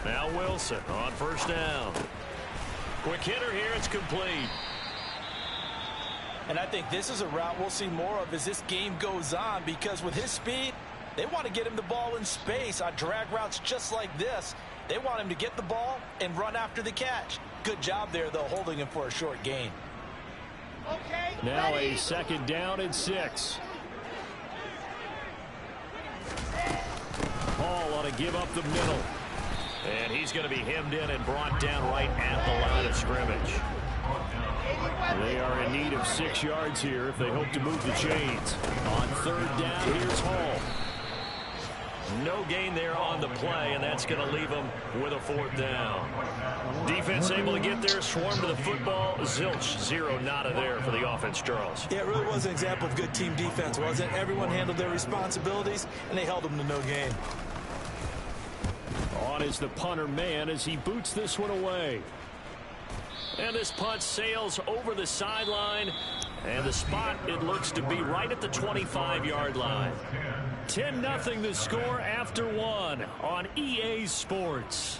Now Wilson on first down. Quick hitter here. It's complete. And I think this is a route we'll see more of as this game goes on, because with his speed, they want to get him the ball in space on drag routes just like this. They want him to get the ball and run after the catch. Good job there, though, holding him for a short gain. Okay, now a second down and 6. Hall ought to give up the middle. And he's going to be hemmed in and brought down right at the line of scrimmage. They are in need of 6 yards here if they hope to move the chains. On third down, here's Hall. No gain there on the play, and that's going to leave them with a fourth down. Defense able to get there, swarm to the football. Zilch, 0 nada there for the offense, Charles. Yeah, it really was an example of good team defense, wasn't it? Everyone handled their responsibilities, and they held them to no gain. On is the punter man as he boots this one away. And this punt sails over the sideline. And the spot, it looks to be right at the 25-yard line. 10-0 the score after 1 on EA Sports.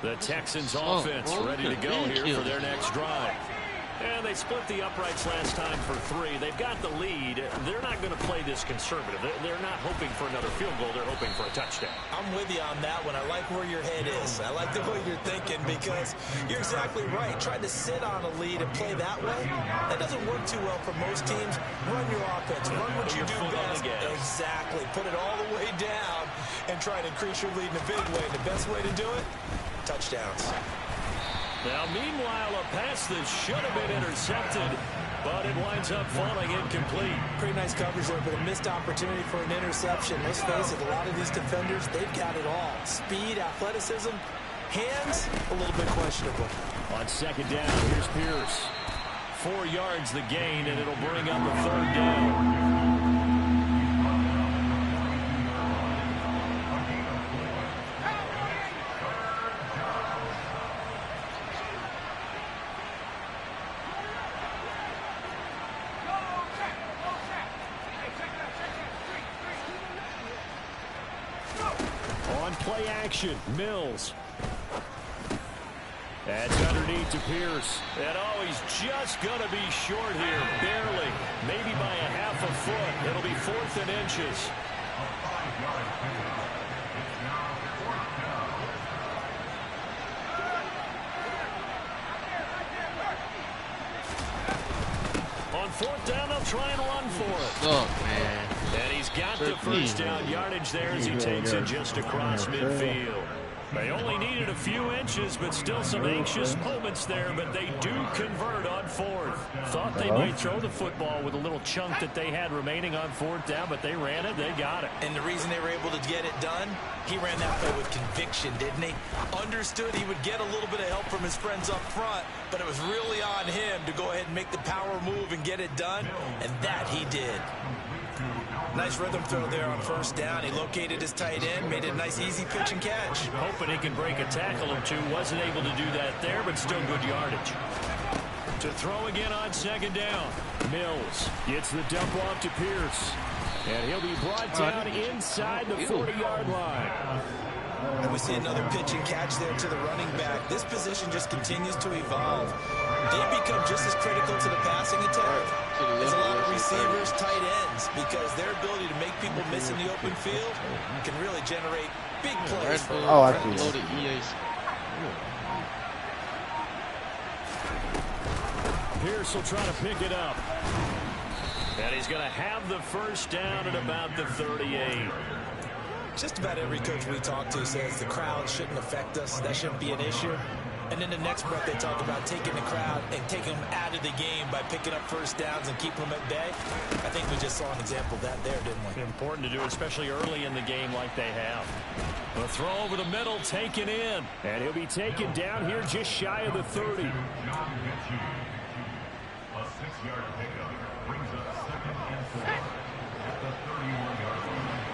The Texans offense ready to go here for their next drive. And they split the uprights last time for 3. They've got the lead. They're not going to play this conservative. They're not hoping for another field goal. They're hoping for a touchdown. I'm with you on that one. I like where your head is. I like the way you're thinking, because you're exactly right. Trying to sit on a lead and play that way, that doesn't work too well for most teams. Run your offense. Run what you do best. Exactly. Put it all the way down and try to increase your lead in a big way. And the best way to do it, touchdowns. Now, meanwhile, a pass that should have been intercepted, but it winds up falling incomplete. Pretty nice coverage there, but a missed opportunity for an interception. Let's face it, a lot of these defenders, they've got it all. Speed, athleticism, hands, a little bit questionable. On second down, here's Pierce. 4 yards the gain, and it'll bring up a third down. Play action, Mills. That's underneath to Pierce. And he's just going to be short here, barely. Maybe by a half a foot. It'll be 4th and inches. On 4th down, they'll try and run for it. Oh, man. And he's got the first down yardage there as he takes it just across midfield. They only needed a few inches, but still some anxious moments there, but they do convert on 4th. Thought they might throw the football with a little chunk that they had remaining on 4th down, but they ran it, they got it. And the reason they were able to get it done, he ran that play with conviction, didn't he? Understood he would get a little bit of help from his friends up front, but it was really on him to go ahead and make the power move and get it done, and that he did. Nice rhythm throw there on first down. He located his tight end, made it a nice easy pitch and catch. Hoping he can break a tackle or two. Wasn't able to do that there, but still good yardage. To throw again on second down. Mills gets the dump off to Pierce. And he'll be brought down inside the 40-yard line. And we see another pitch and catch there to the running back. This position just continues to evolve. They become just as critical to the passing attack as a lot of receivers, tight ends, because their ability to make people miss in the open field can really generate big plays. I see. Pierce will try to pick it up. And he's going to have the first down at about the 38. Just about every coach we talk to says the crowd shouldn't affect us. That shouldn't be an issue. And in the next breath, they talk about taking the crowd and taking them out of the game by picking up first downs and keeping them at bay. I think we just saw an example of that there, didn't we? Important to do, especially early in the game like they have. The throw over the middle, taken in. And he'll be taken down here just shy of the 30. A 6-yard pickup brings up 2nd and 4 at the 31-yard line.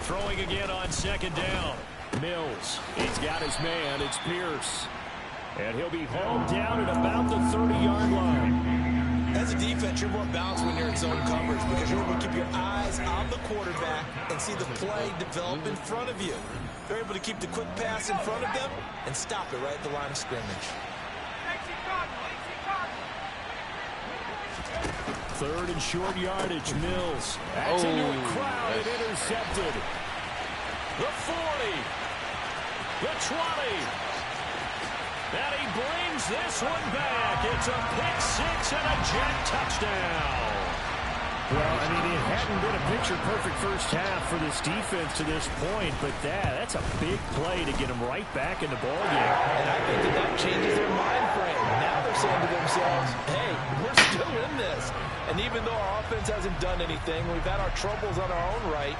Throwing again on second down. Mills. He's got his man. It's Pierce. And he'll be hauled down at about the 30-yard line. As a defense, you're more balanced when you're in zone coverage because you're able to keep your eyes on the quarterback and see the play develop in front of you. They're able to keep the quick pass in front of them and stop it right at the line of scrimmage. Third and short yardage. Mills. That's into a crowd and intercepted. The 40. The 20. And he brings this one back. It's a pick-6 and a Jet touchdown. Well, I mean, it hadn't been a picture-perfect first half for this defense to this point, but that's a big play to get them right back in the ballgame. And I think that changes their mind frame. Now they're saying to themselves, hey, we're still in this. And even though our offense hasn't done anything, we've had our troubles on our own right,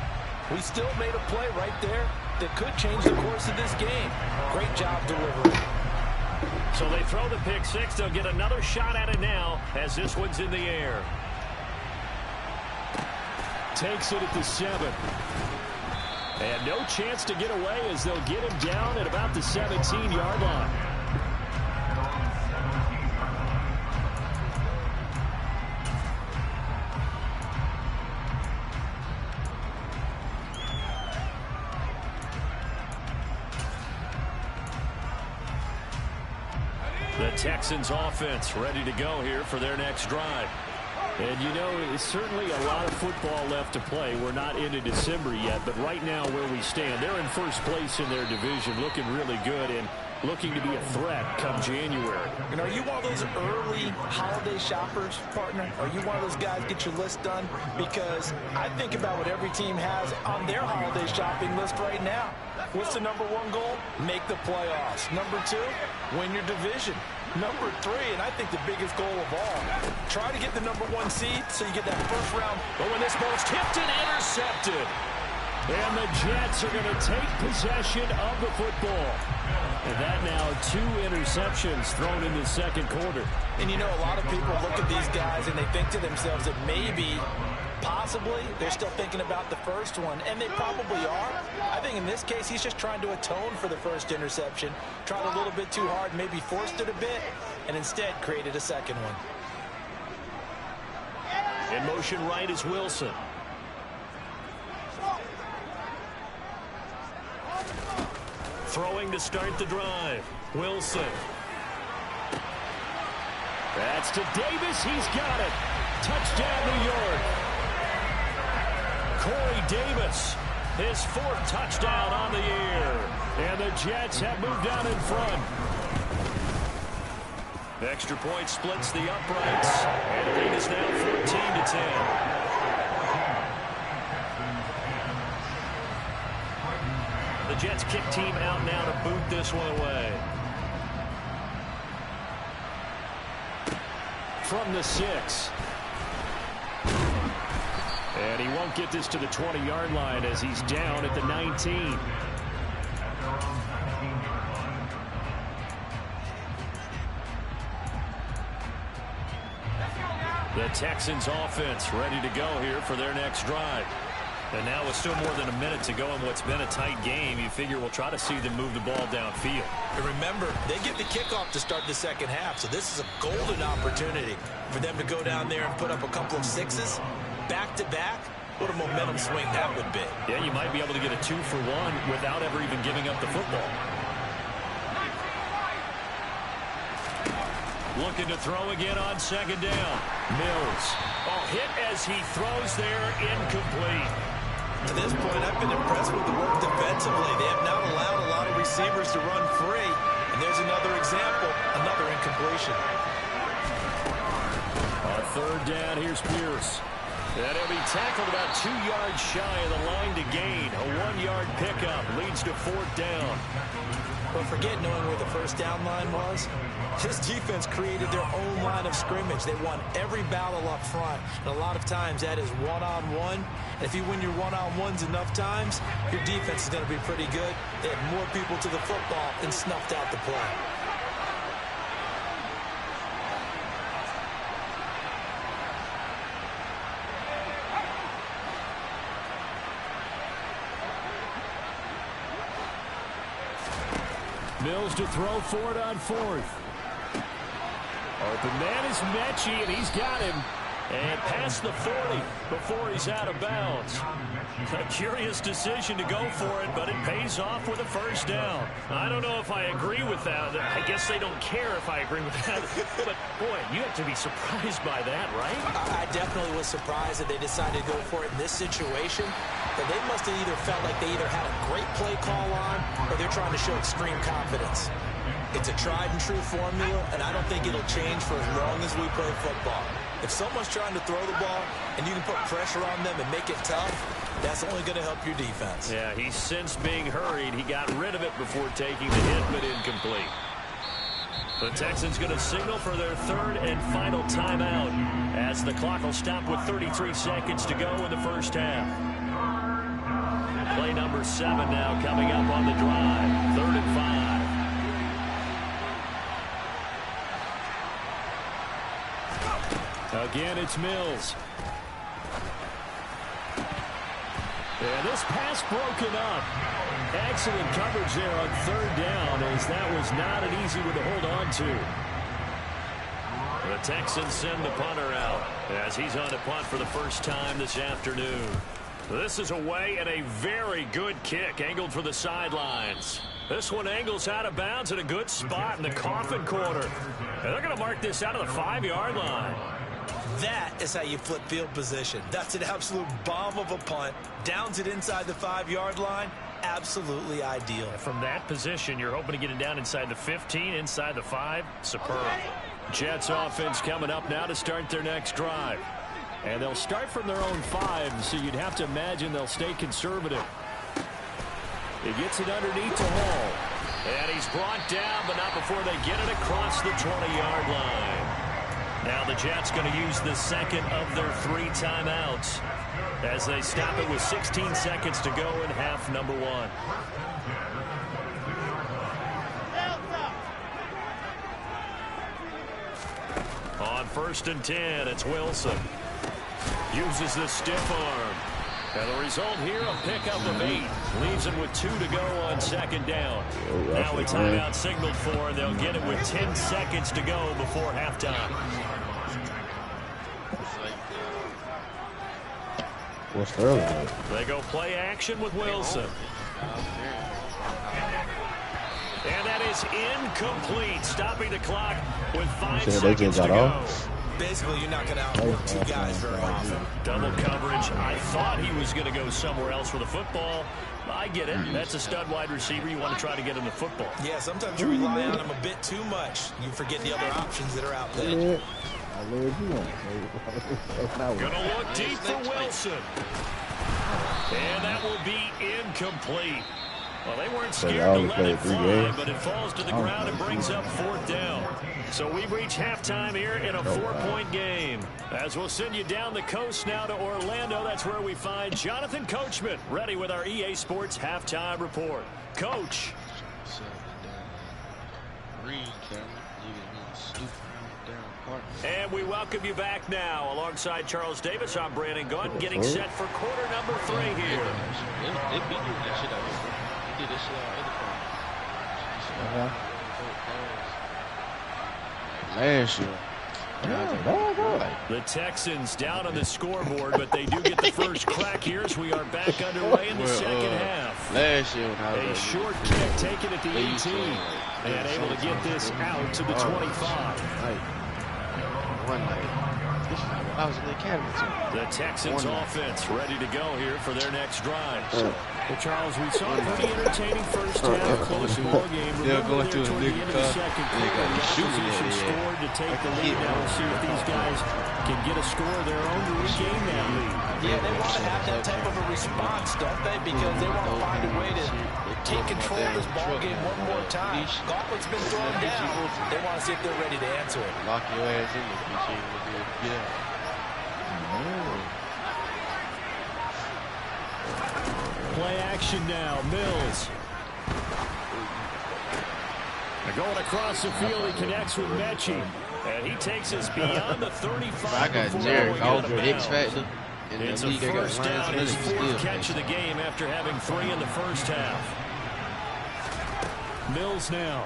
we still made a play right there that could change the course of this game. Great job delivering. So they throw the pick-6. They'll get another shot at it now as this one's in the air. Takes it at the 7. And no chance to get away as they'll get him down at about the 17-yard line. The Texans offense ready to go here for their next drive. And, you know, it's certainly a lot of football left to play. We're not into December yet, but right now where we stand, they're in first place in their division, looking really good and looking to be a threat come January. And are you one of those early holiday shoppers, partner? Are you one of those guys get your list done? Because I think about what every team has on their holiday shopping list right now. What's the #1 goal? Make the playoffs. #2, win your division. #3, and I think the biggest goal of all, try to get the #1 seed so you get that first round. But when this ball's tipped and intercepted, and the Jets are going to take possession of the football. And that now 2 interceptions thrown in the second quarter. And you know, a lot of people look at these guys and they think to themselves that maybe, possibly, they're still thinking about the first one, and they probably are. I think in this case, he's just trying to atone for the first interception, tried a little bit too hard, maybe forced it a bit, and instead created a second one. In motion right is Wilson. Throwing to start the drive. Wilson. That's to Davis. He's got it. Touchdown, New York. Corey Davis, his 4th touchdown on the year. And the Jets have moved out in front. The extra point splits the uprights. And the lead is now 14-10. The Jets kick team out now to boot this one away. From the 6. And he won't get this to the 20-yard line as he's down at the 19. The Texans offense ready to go here for their next drive. And now with still more than a minute to go in what's been a tight game, you figure we'll try to see them move the ball downfield. And remember, they get the kickoff to start the second half, so this is a golden opportunity for them to go down there and put up a couple of 6s back-to-back. What a momentum swing that would be. Yeah, you might be able to get a 2-for-1 without ever even giving up the football. Looking to throw again on second down. Mills. Oh, hit as he throws there, incomplete. To this point, I've been impressed with the work defensively. They have not allowed a lot of receivers to run free. And there's another example, another incompletion. On third down, here's Pierce. And he'll be tackled about 2 yards shy of the line to gain. A 1-yard pickup leads to 4th down. But forget knowing where the first down line was. This defense created their own line of scrimmage. They won every battle up front. And a lot of times that is one-on-one. And if you win your one-on-ones enough times, your defense is going to be pretty good. They had more people to the football and snuffed out the play. Mills to throw for it on fourth. Open man is Mechie, and he's got him. And past the 40 before he's out of bounds. A curious decision to go for it, but it pays off with a first down. I don't know if I agree with that. I guess they don't care if I agree with that. But, boy, you have to be surprised by that, right? I definitely was surprised that they decided to go for it in this situation. But they must have either felt like they either had a great play call on or they're trying to show extreme confidence. It's a tried-and-true formula, and I don't think it'll change for as long as we play football. If someone's trying to throw the ball and you can put pressure on them and make it tough, that's only going to help your defense. Yeah, he's since being hurried. He got rid of it before taking the hit, but incomplete. The Texans going to signal for their third and final timeout as the clock will stop with 33 seconds to go in the first half. Play number 7 now coming up on the drive. 3rd and 5. Again, it's Mills. And this pass broken up. Excellent coverage there on 3rd down, as that was not an easy one to hold on to. The Texans send the punter out as he's on to punt for the first time this afternoon. This is away and a very good kick angled for the sidelines. This one angles out of bounds in a good spot in the coffin corner. And they're going to mark this out of the 5-yard line. That is how you flip field position. That's an absolute bomb of a punt. Downs it inside the 5-yard line. Absolutely ideal. From that position, you're hoping to get it down inside the 15, inside the 5. Superb. Jets offense coming up now to start their next drive. And they'll start from their own 5, so you'd have to imagine they'll stay conservative. He gets it underneath to Hall. And he's brought down, but not before they get it across the 20-yard line. Now the Jets going to use the second of their 3 timeouts as they stop it with 16 seconds to go in half number 1. On 1st and 10, it's Wilson. Uses the stiff arm. And the result here, a pickup of 8. Leaves him with 2 to go on 2nd down. Now a timeout signaled for, and they'll get it with 10 seconds to go before halftime. What's early? They go play action with Wilson. And that is incomplete, stopping the clock with 5 seconds to go. Basically, you're not going to outwork 2 guys very often. Double coverage. I thought he was going to go somewhere else for the football. I get it. That's a stud wide receiver. You want to try to get him the football. Yeah, sometimes you rely on him a bit too much. You forget the other options that are out there. Gonna look deep for Wilson. And that will be incomplete. Well, they weren't scared to let it fly, but it falls to the ground and brings up 4th down. So we reach halftime here in a 4-point game. As we'll send you down the coast now to Orlando, that's where we find Jonathan Coachman, ready with our EA Sports halftime report. Coach. And we welcome you back now. Alongside Charles Davis, I'm Brandon Gunn, getting set for quarter number 3 here. They be doing that shit out here. They did this shit out last year. The Texans down on the scoreboard, but they do get the first crack here as we are back underway in the second half. Last year, a short kick taken at the 18 and able to get this out to the 25. One night. I was in the academy too. The Texans offense ready to go here for their next drive. Well, Charles, we saw a pretty entertaining first half, close ball game. Going through toward the end of the second quarter, the opposition scored to take the lead. Now we'll see if these guys can get a score of their own to regain that lead. Yeah, they want to have that type of a response, don't they? Because they want to find a way to take control of this ball game one more time. Gauntlet's been thrown down. They want to see if they're ready to answer it. Lock your ass in this bitch. Yeah. Play action now. Mills. They're going across the field. He connects with Mechie. And he takes us beyond the 35. I got Jared Goldberg, X Factor. It's a first down, his 4th catch of the game after having 3 in the first half. Mills now.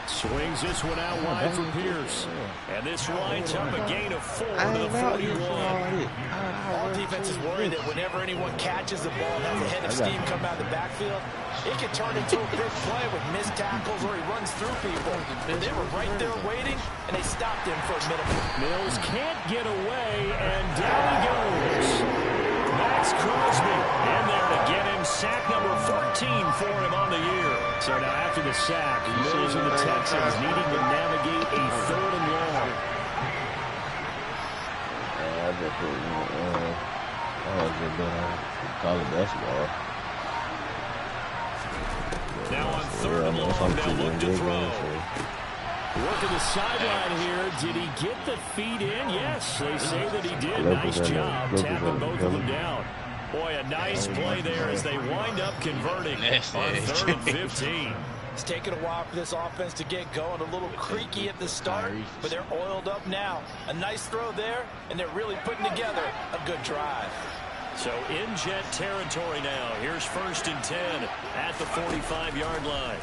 Swings this one out wide for Pierce. And this winds up a gain of 4 to the 41. All defenses worry that whenever anyone catches the ball and has a head of steam come out of the backfield, it can turn into a big play with missed tackles or he runs through people. But they were right there waiting, and they stopped him for a minute. Mills can't get away, and down he goes. Max Crosby in there to get him sack number 14 for him on the year. So now after the sack, Mills and the Texans needing to navigate a 3rd and long. I just put, I was just doing college basketball. Now on 3rd and long, they'll look to throw. Working the sideline here. Did he get the feet in? Yes, they say that he did. Nice job tapping both of them down. Boy, a nice play there as they wind up converting on 3rd and 15. It's taken a while for this offense to get going. A little creaky at the start, but they're oiled up now. A nice throw there, and they're really putting together a good drive. So in Jet territory now. Here's 1st and 10 at the 45-yard line.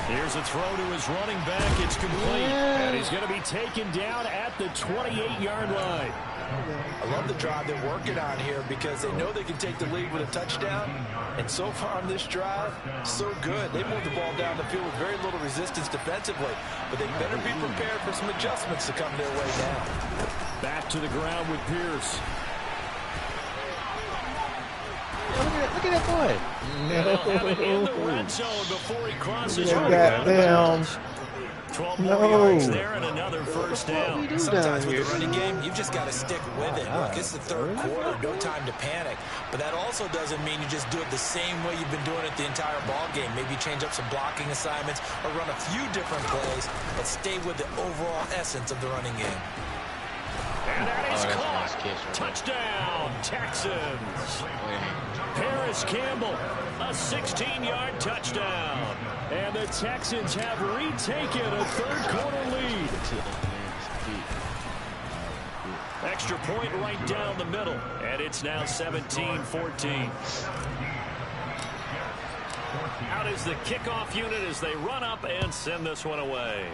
Here's a throw to his running back. It's complete. And he's going to be taken down at the 28-yard line. I love the drive they're working on here because they know they can take the lead with a touchdown. And so far on this drive, so good. They moved the ball down the field with very little resistance defensively. But they better be prepared for some adjustments to come their way now. Back to the ground with Pierce. Look at that boy. They'll have it in the red zone before he crosses. Goddamn. 12 more yards there and another 1st down. Sometimes with the running game, you've just got to stick with it. Look, it's the 3rd quarter, no time to panic. But that also doesn't mean you just do it the same way you've been doing it the entire ball game. Maybe change up some blocking assignments or run a few different plays, but stay with the overall essence of the running game. And that is caught. Touchdown, Texans. Paris Campbell, a 16-yard touchdown. And the Texans have retaken a 3rd quarter lead. Extra point right down the middle. And it's now 17-14. Out is the kickoff unit as they run up and send this one away.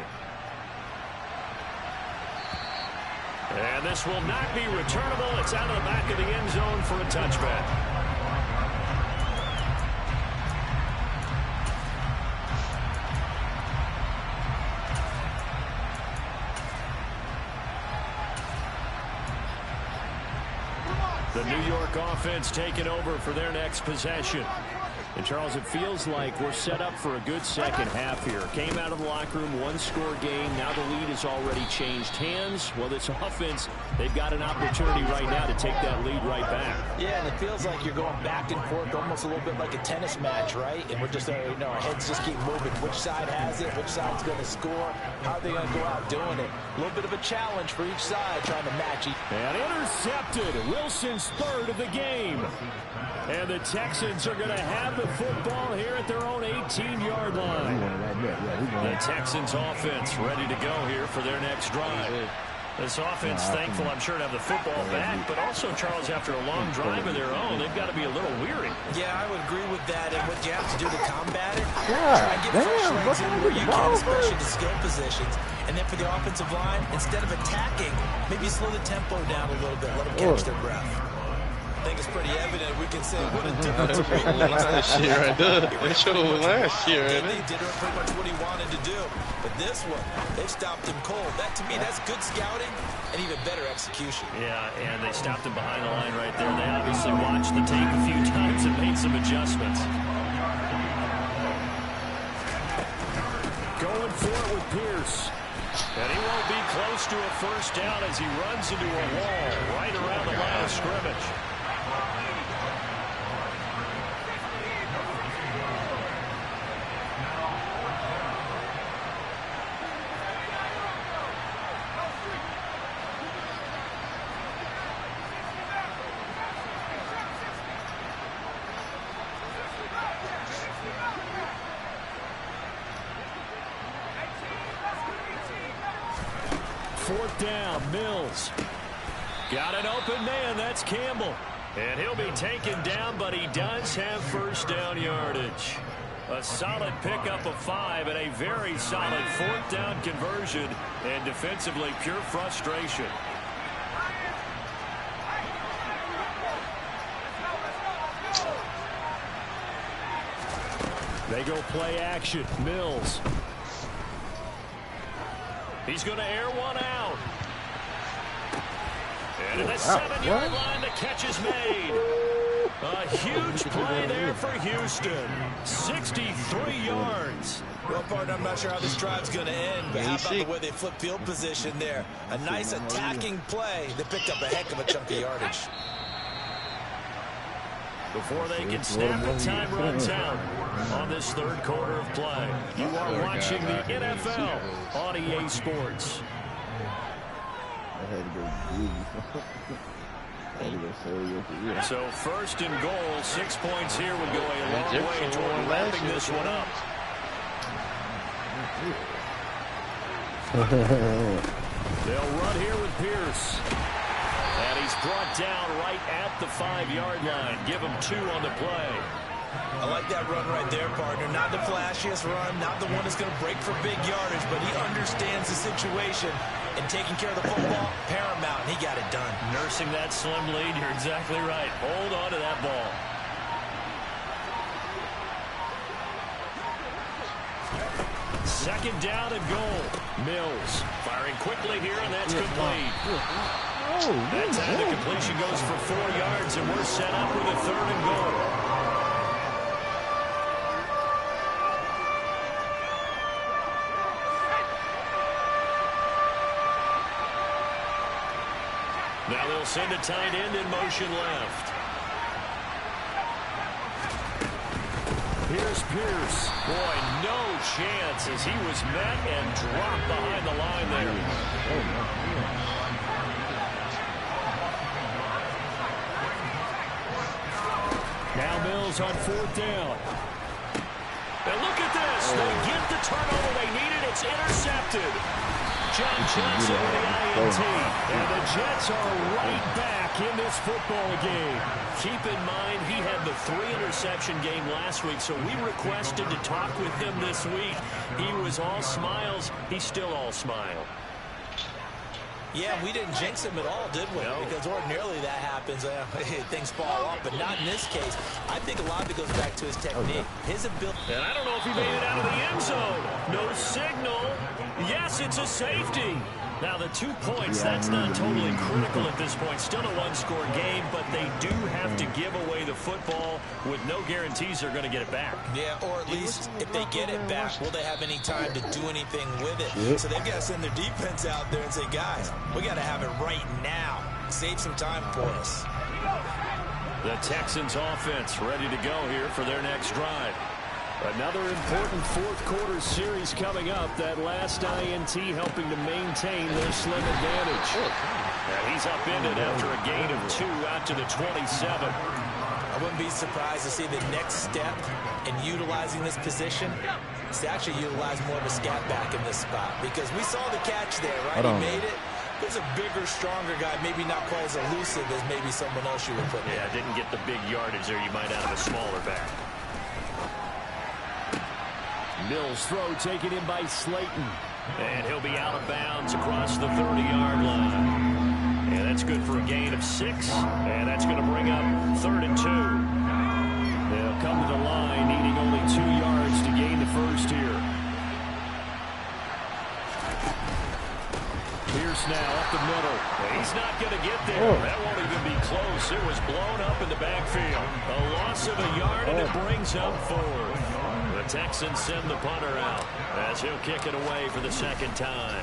And this will not be returnable. It's out of the back of the end zone for a touchback. The New York offense taking over for their next possession. And, Charles, it feels like we're set up for a good second half here. Came out of the locker room, 1-score game. Now the lead has already changed hands. Well, this offense, they've got an opportunity right now to take that lead right back. Yeah, and it feels like you're going back and forth, almost a little bit like a tennis match, right? And we're just, our heads just keep moving. Which side has it? Which side's going to score? How are they going to go out doing it? A little bit of a challenge for each side trying to match each. And intercepted. Wilson's 3rd of the game. And the Texans are going to have the football here at their own 18-yard line. The Texans offense ready to go here for their next drive. This offense thankful, I'm sure, to have the football back, but also, Charles, after a long drive of their own, they've got to be a little weary. Yeah, I would agree with that. And what you have to do to combat it, try and get fresh legs in where you can, especially the skill positions. And then for the offensive line, instead of attacking, maybe slow the tempo down a little bit, let them catch their breath. I think it's pretty evident. We can say what a difference it made last year. They showed last year. They did pretty much what he wanted to do. But this one, they've stopped him cold. That, to me, that's good scouting and even better execution. Yeah, and they stopped him behind the line right there. They obviously watched the tape a few times and made some adjustments. Going for it with Pierce. And he won't be close to a 1st down as he runs into a wall right around the line of scrimmage. Fourth down, Mills. Got an open man, that's Campbell. And he'll be taken down, but he does have first down yardage. A solid pickup of 5 and a very solid 4th down conversion, and defensively pure frustration. They go play action. Mills. He's going to air one out. And at the 7-yard line, the catch is made. A huge play there for Houston. 63 yards. Well, partner, I'm not sure how this drive's going to end, but how about the way they flip field position there? A nice attacking play that picked up a heck of a chunk of yardage. Before they can snap it, time runs out on this 3rd quarter of play. You are watching the NFL on EA Sports. So 1st and goal, 6 points here would go a long way toward wrapping this one up. They'll run here with Pierce. And he's brought down right at the 5-yard line. Give him 2 on the play. I like that run right there, partner. Not the flashiest run, not the one that's going to break for big yardage, but he understands the situation, and taking care of the football, paramount, and he got it done. Nursing that slim lead, you're exactly right. Hold on to that ball. Second down and goal. Mills firing quickly here, and that's complete. That time the completion goes for 4 yards, and we're set up with a 3rd and goal. Now they'll send a tight end in motion left. Here's Pierce. Boy, no chance as he was met and dropped behind the line there. Now Mills on 4th down. And look at this. They get the turnover they needed. It's intercepted. John Johnson with the INT. And the Jets are right back in this football game. Keep in mind, he had the 3-interception game last week, so we requested to talk with him this week. He was all smiles. He's still all smile. Yeah, we didn't jinx him at all, did we? No. Because ordinarily that happens. Things fall off, but not in this case. I think a lot of it goes back to his technique, his ability. And I don't know if he made it out of the end zone. No signal. Yes, it's a safety. Now, the 2 points, that's not totally critical at this point. Still a 1-score game, but they do have to give away the football with no guarantees they're going to get it back. Yeah, or at least if they get it back, will they have any time to do anything with it? So they've got to send their defense out there and say, guys, we got to have it right now. Save some time for us. The Texans offense ready to go here for their next drive. Another important 4th quarter series coming up. That last INT helping to maintain their slim advantage. And he's upended after a gain of 2 out to the 27. I wouldn't be surprised to see the next step in utilizing this position is to actually utilize more of a scat back in this spot. Because we saw the catch there, right? He made it. He's a bigger, stronger guy, maybe not quite as elusive as maybe someone else you would put in. Yeah, didn't get the big yardage there you might out of a smaller back. Mills throw taken in by Slayton. And he'll be out of bounds across the 30-yard line. And that's good for a gain of 6. And that's going to bring up 3rd and 2. They'll come to the line needing only 2 yards to gain the first here. Pierce now up the middle. He's not going to get there. That won't even be close. It was blown up in the backfield. A loss of a yard, and it brings up 4th. The Texans send the punter out as he'll kick it away for the 2nd time.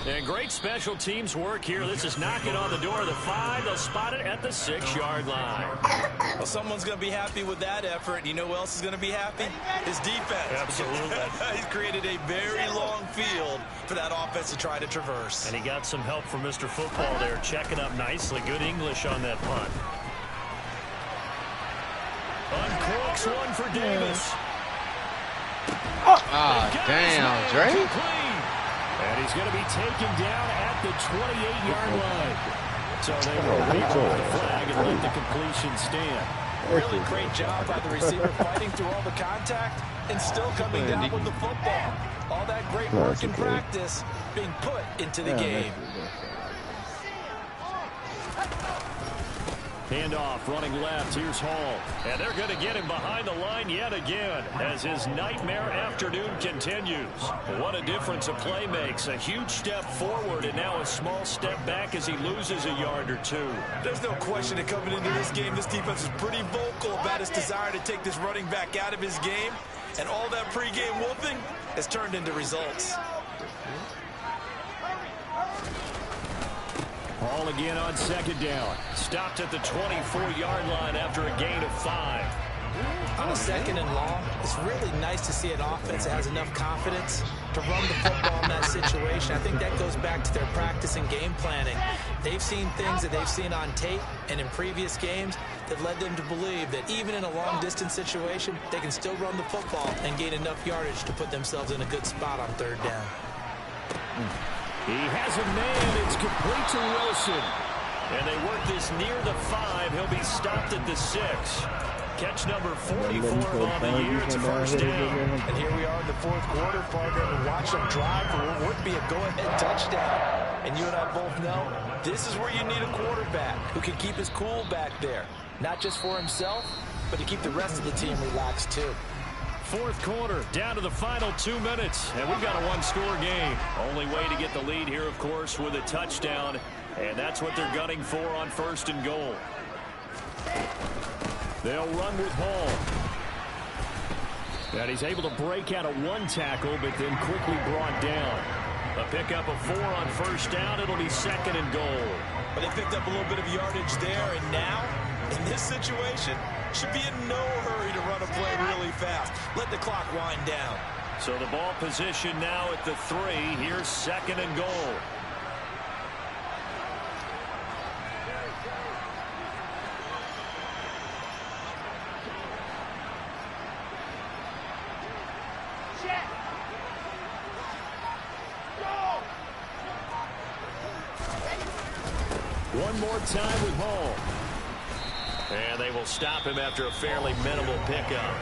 And great special teams work here. This is knocking on the door of the 5. They'll spot it at the 6-yard line. Well, someone's going to be happy with that effort. You know who else is going to be happy? His defense. Absolutely. He's created a very long field for that offense to try to traverse. And he got some help from Mr. Football there, checking up nicely. Good English on that punt. Uncorks one for Davis. Ah, damn, Drake. And he's going to be taken down at the 28-yard line. So they will wave off the flag and let the completion stand. Really great job by the receiver fighting through all the contact and still coming down with the football. All that great work in practice being put into the game. Handoff running left. Here's Hall. And they're going to get him behind the line yet again as his nightmare afternoon continues. What a difference a play makes. A huge step forward and now a small step back as he loses a yard or two. There's no question that coming into this game, this defense is pretty vocal about its desire to take this running back out of his game. And all that pregame wolfing has turned into results. Hall again on second down. Stopped at the 24-yard line after a gain of 5. On a second and long, it's really nice to see an offense that has enough confidence to run the football in that situation. I think that goes back to their practice and game planning. They've seen things that they've seen on tape and in previous games that led them to believe that even in a long-distance situation, they can still run the football and gain enough yardage to put themselves in a good spot on third down. He has a man. It's complete to Wilson. And they work this near the 5. He'll be stopped at the 6. Catch number 44 on the year. It's a first down. And here we are in the fourth quarter, partner, and watch them drive for what would be a go-ahead touchdown. And you and I both know this is where you need a quarterback who can keep his cool back there. Not just for himself, but to keep the rest of the team relaxed too. Fourth quarter, down to the final 2 minutes, and we've got a one-score game. Only way to get the lead here, of course, with a touchdown, and that's what they're gunning for on first and goal. They'll run with Hall. And he's able to break out of one tackle, but then quickly brought down. A pickup of 4 on first down. It'll be second and goal. But they picked up a little bit of yardage there, and now, in this situation, should be in no hurry to run a play really fast. Let the clock wind down. So the ball position now at the 3. Here's second and goal. One more time with Hall. And they will stop him after a fairly minimal pickup.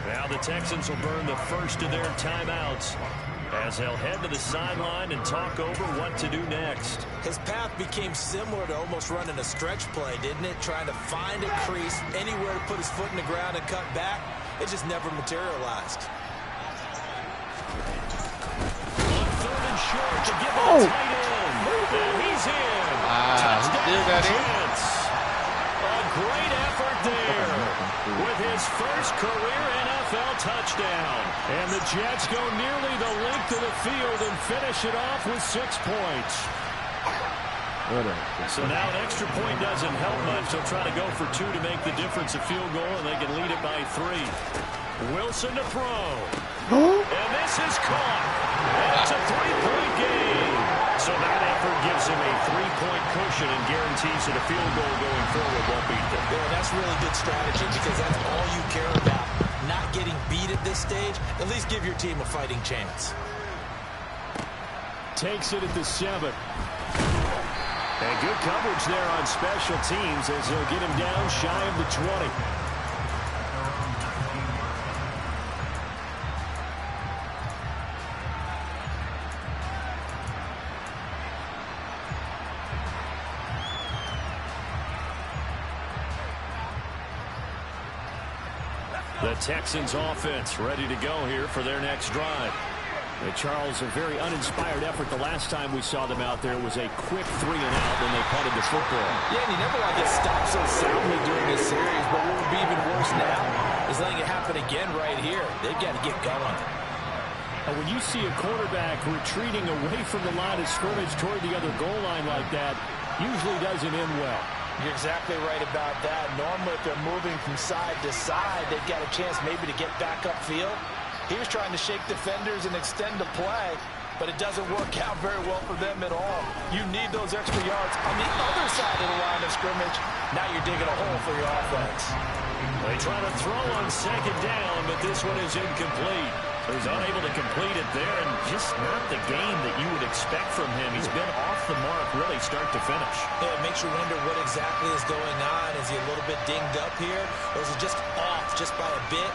Now the Texans will burn the first of their timeouts as they'll head to the sideline and talk over what to do next. His path became similar to almost running a stretch play, didn't it? Trying to find a crease, anywhere to put his foot in the ground and cut back. It just never materialized. On third and short to give it a tight end. And he's in. Touchdown Jets. A great effort there with his first career NFL touchdown. And the Jets go nearly the length of the field and finish it off with 6 points. So now an extra point doesn't help much. They'll try to go for 2 to make the difference a field goal, and they can lead it by 3. Wilson to throw. And this is caught. And it's a 3-point game. So that effort gives him a 3-point cushion and guarantees that a field goal going forward won't beat them. Yeah, that's really good strategy because that's all you care about. Not getting beat at this stage. At least give your team a fighting chance. Takes it at the 7. And good coverage there on special teams as they'll get him down shy of the 20. The Texans offense ready to go here for their next drive. Charles, a very uninspired effort. The last time we saw them out there was a quick 3-and-out when they punted the football. Yeah, and you never want to get stopped so soundly during this series, but what would be even worse now is letting it happen again right here. They've got to get going. And when you see a quarterback retreating away from the line of scrimmage toward the other goal line like that, usually doesn't end well. You're exactly right about that. Normally, if they're moving from side to side, they've got a chance maybe to get back upfield. He was trying to shake defenders and extend the play, but it doesn't work out very well for them at all. You need those extra yards on the other side of the line of scrimmage. Now you're digging a hole for your offense. They try to throw on second down, but this one is incomplete. He's unable to complete it there, and just not the game that you would expect from him. He's been off the mark really start to finish. Yeah, it makes you wonder what exactly is going on. Is he a little bit dinged up here, or is he just off just by a bit?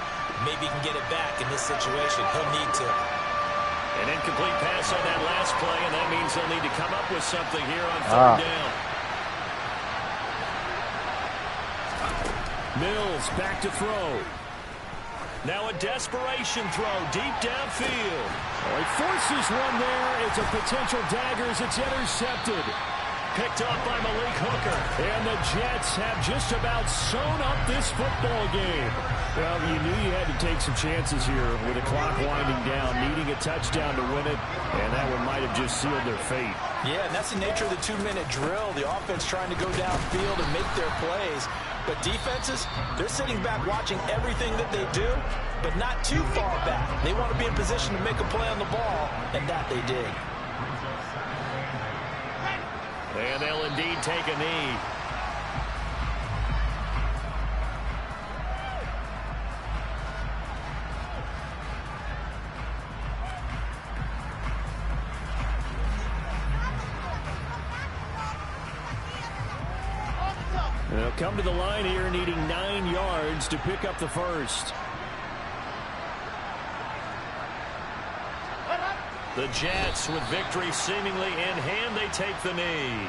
Maybe he can get it back in this situation. He'll need to. An incomplete pass on that last play, and that means they'll need to come up with something here on third down. Mills back to throw. Now a desperation throw deep downfield. Oh, he forces one there. It's a potential dagger as it's intercepted. Picked up by Malik Hooker. And the Jets have just about sewn up this football game. Well, you knew you had to take some chances here with the clock winding down, needing a touchdown to win it, and that one might have just sealed their fate. Yeah, and that's the nature of the 2-minute drill. The offense trying to go downfield and make their plays. But defenses, they're sitting back watching everything that they do, but not too far back. They want to be in position to make a play on the ball, and that they did. And they'll indeed take a knee. They'll come to the line here needing 9 yards to pick up the first. The Jets with victory seemingly in hand, they take the knee.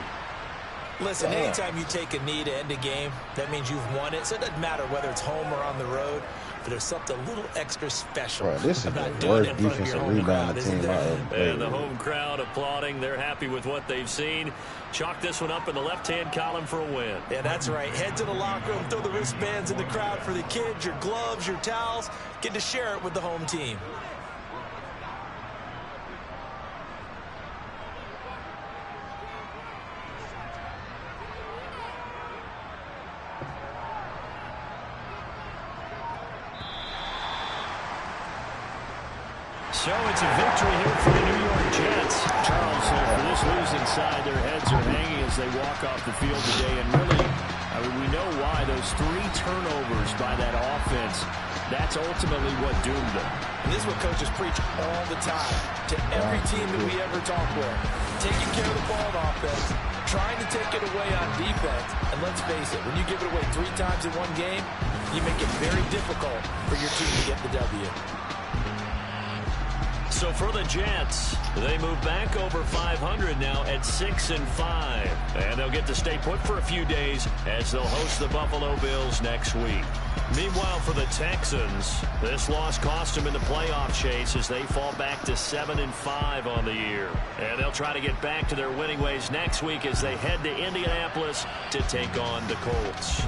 Listen, anytime you take a knee to end a game, that means you've won it. So it doesn't matter whether it's home or on the road, but there's something a little extra special. Bro, this is about the doing worst it in front of your defensive home rebounding crowd, team I ever played. And the home crowd applauding. They're happy with what they've seen. Chalk this one up in the left-hand column for a win. Yeah, that's right. Head to the locker room, throw the wristbands in the crowd for the kids, your gloves, your towels. Get to share it with the home team. So it's a victory here for the New York Jets. Charles, for this losing side, their heads are hanging as they walk off the field today. And really, I mean, we know why. Those 3 turnovers by that offense, that's ultimately what doomed them. And this is what coaches preach all the time to every team that we ever talk with. Taking care of the ball on offense, trying to take it away on defense. And let's face it, when you give it away 3 times in one game, you make it very difficult for your team to get the W. So for the Jets, they move back over 500 now at 6-5. And they'll get to stay put for a few days as they'll host the Buffalo Bills next week. Meanwhile, for the Texans, this loss cost them in the playoff chase as they fall back to 7-5 on the year. And they'll try to get back to their winning ways next week as they head to Indianapolis to take on the Colts.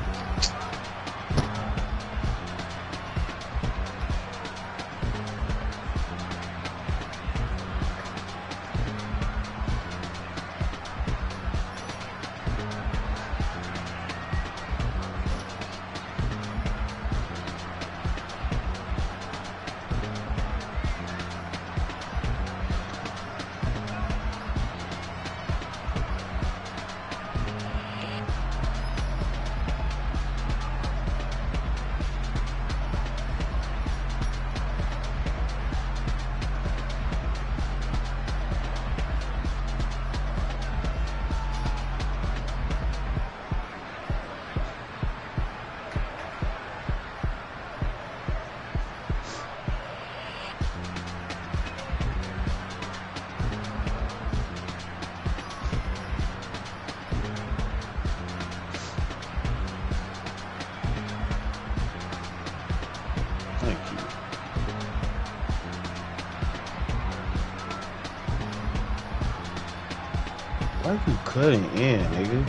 Why you cutting in, nigga?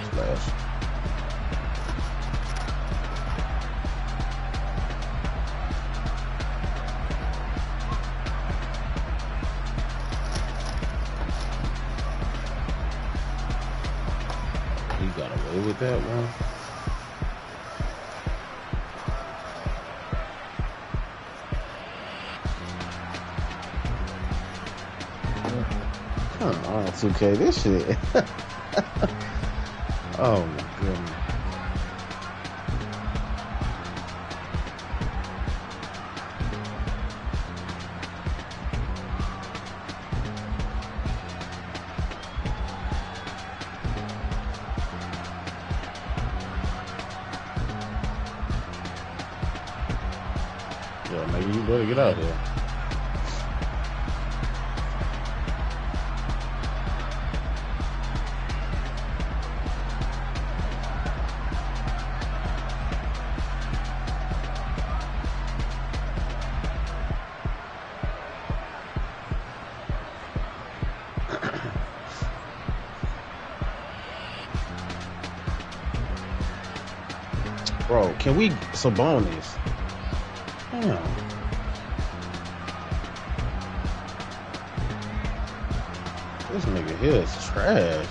Splash. He got away with that one. Come on, 2K, this shit. Oh my goodness. Yeah, maybe you better get out here. Bro, can we Sabonis? Damn. This nigga here is trash.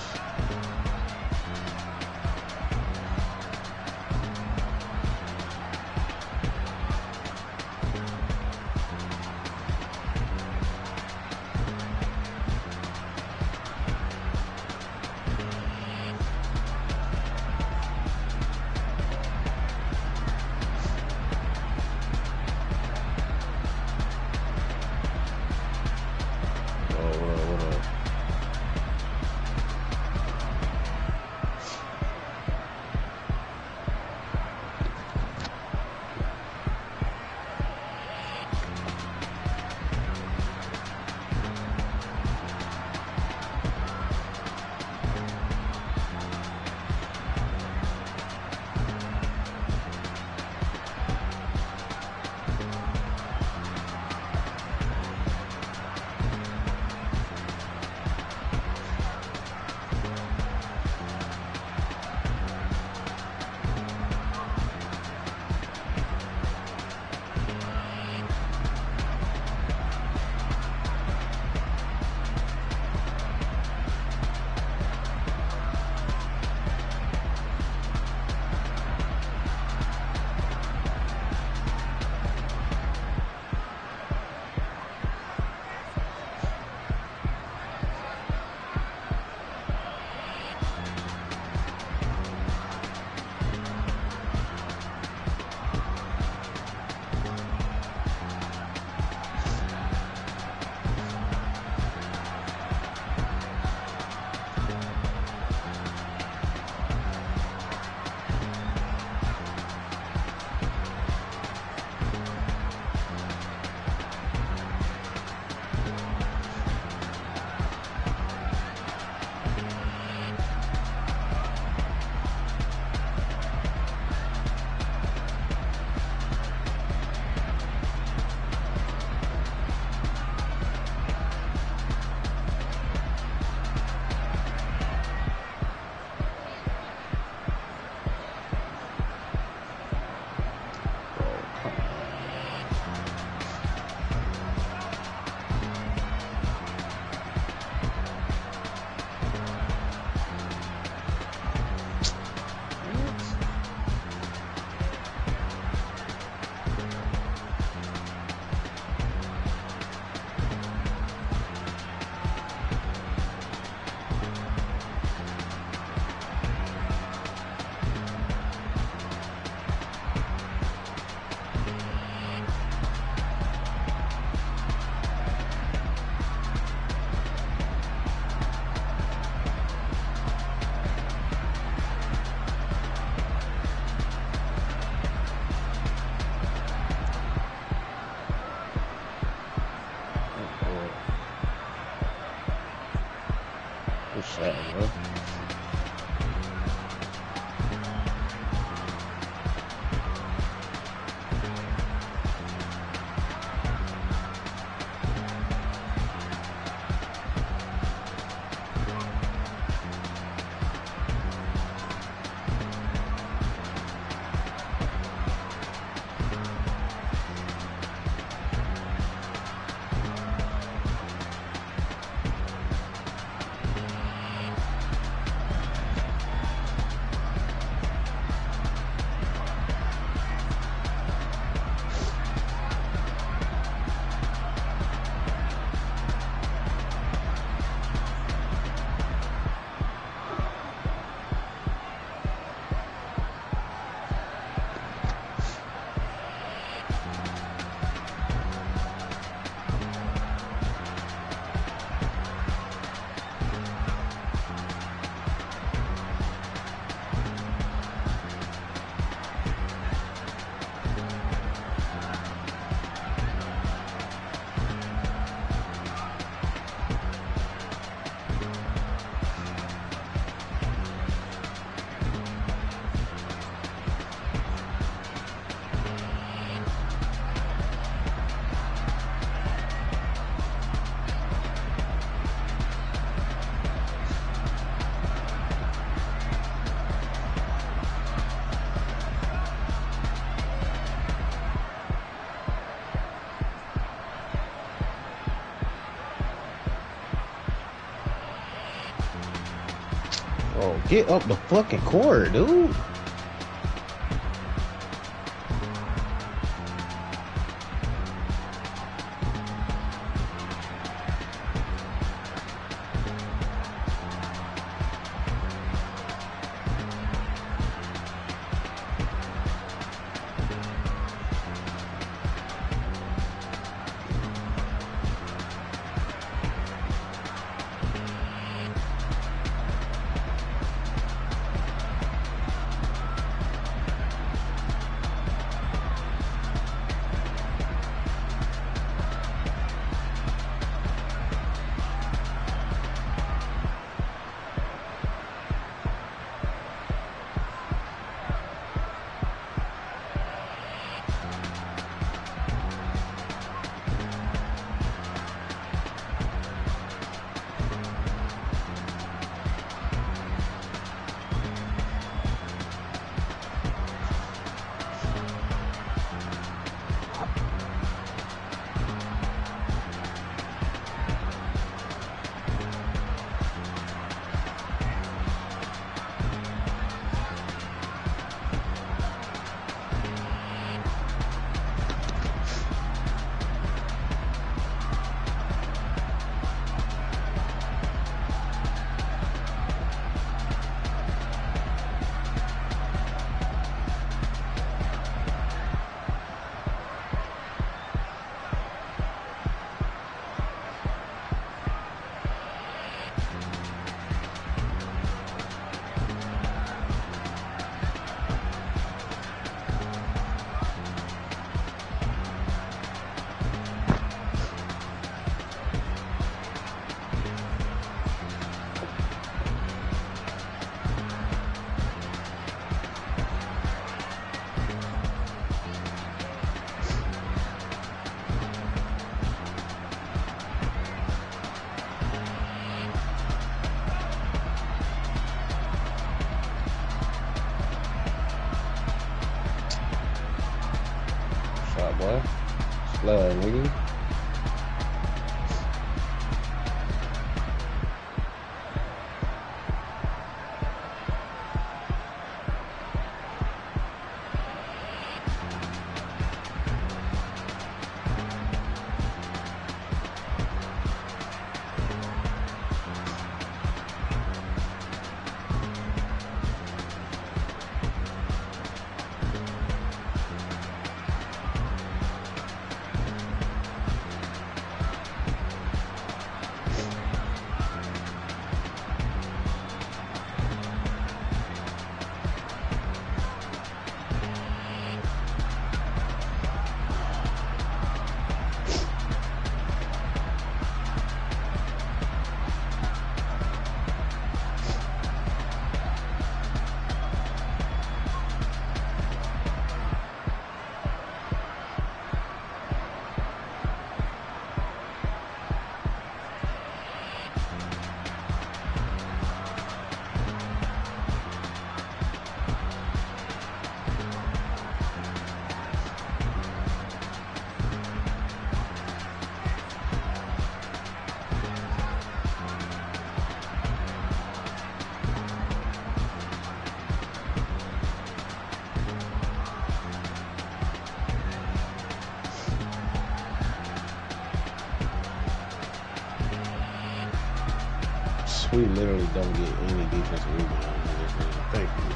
What up? Good shot, bro. Oh, get up the fucking court, dude. Boy, slide, nigga. We literally don't get any defensive rebounds in this game. Thank you.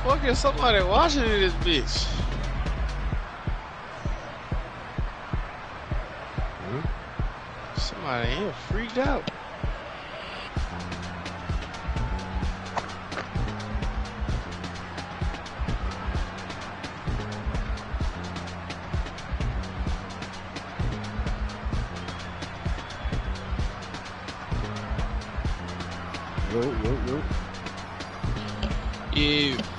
fuck is somebody watching this bitch? Somebody in here freaked out. Yo. Yeah.